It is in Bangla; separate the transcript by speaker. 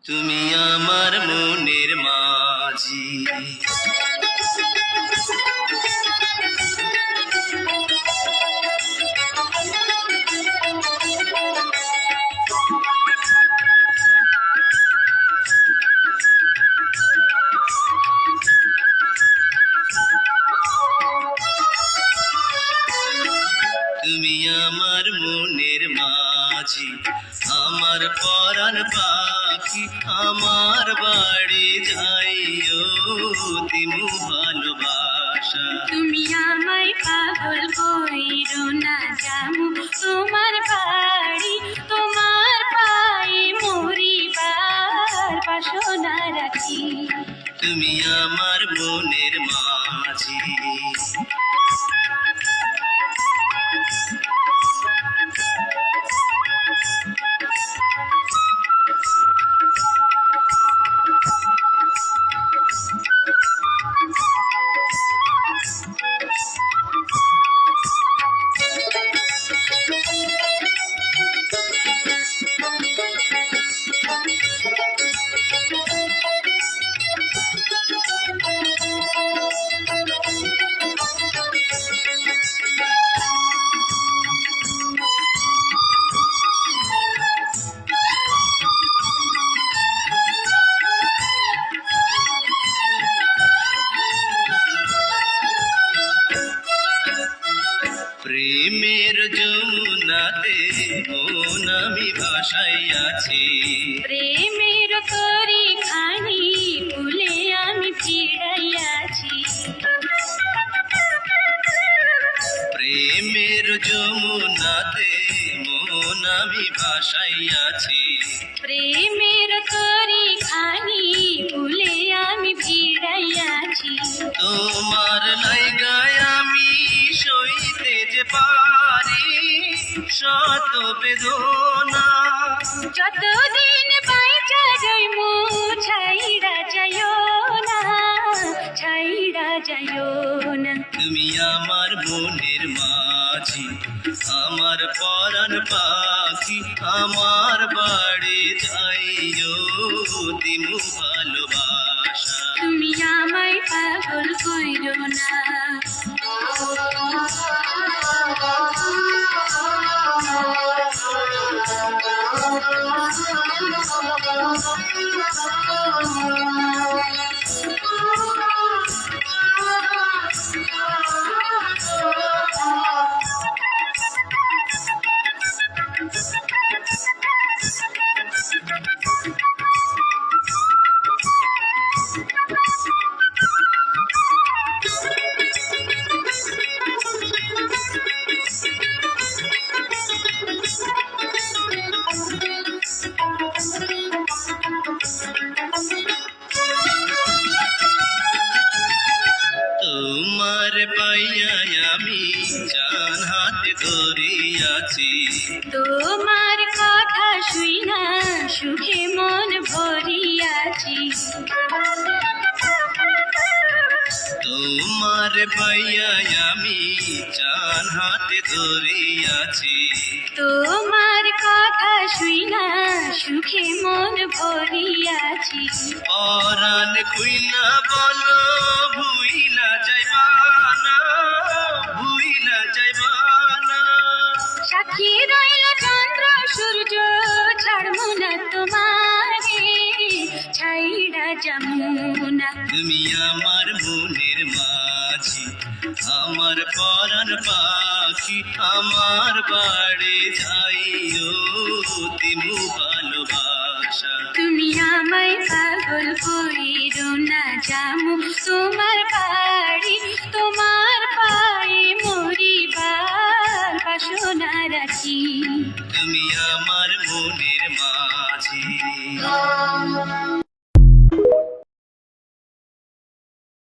Speaker 1: তুমি আমার মনের মাঝি। তুমি আমার মনের মাঝি, আমার পরাণ পাখি, আমার বাড়ি যাইও দিমু ভালোবাসা।
Speaker 2: তুমি আমায় পাগল কইরো না, যামু তোমার বাড়ি, তোমার পায়ে মরিবার বাসনা রাখি।
Speaker 1: তুমি আমার মনের মাঝি। প্রেমের যমুনাতে মন আমি ভাসাইয়াছি,
Speaker 2: প্রেমের তরি খানি ফুলে আমি ভিড়াইয়াছি।
Speaker 1: প্রেমের যমুনাতে মন আমি ভাসাইয়াছি,
Speaker 2: প্রেমের তরি খানি ফুলে আমি ভিড়াইয়াছি।
Speaker 1: তোমার লাইগায় আমি সইতে যে পারি শত বেদনা।
Speaker 2: যতদিন বাইচা যাইমু ছাইড়া যাইও না, ছাইড়া যাইও না।
Speaker 1: তুমি আমার মনের মাঝি, আমার পরাণ পাখি, আমার বাড়ি যাইও দিমু ভালোবাসা।
Speaker 2: তুমি আমায় পাগল কইরো না।
Speaker 1: তোমার পাইয়া আমি জান হাতে ধরিয়াছি,
Speaker 2: তোমার কথা শুইনা সুখে মন ভরিয়াছি।
Speaker 1: তোমার পাইয়া আমি জান হাতে ধরিয়াছি,
Speaker 2: তোমার কথা শুইনা সুখে মন ভরিয়াছি।
Speaker 1: পরাণ খুইলা বলো ভুইলা যাইবা না, ভুইলা যাইবা না।
Speaker 2: সাক্ষী রইল চন্দ্র সূর্য, ছাড়মু না তোমারে, ছাইড়া যামু না।
Speaker 1: তুমি আমার মনের মাঝি, আমার পরাণ পাখি, আমার বাড়ি যাইও দিমু ভালোবাসা।
Speaker 2: তুমি আমায় পাগল কইরো না, যামু তোমার বাড়ি, তোমার পায়ে মরিবার বাসনা রাখি।
Speaker 1: তুমি আমার মনের মাঝি।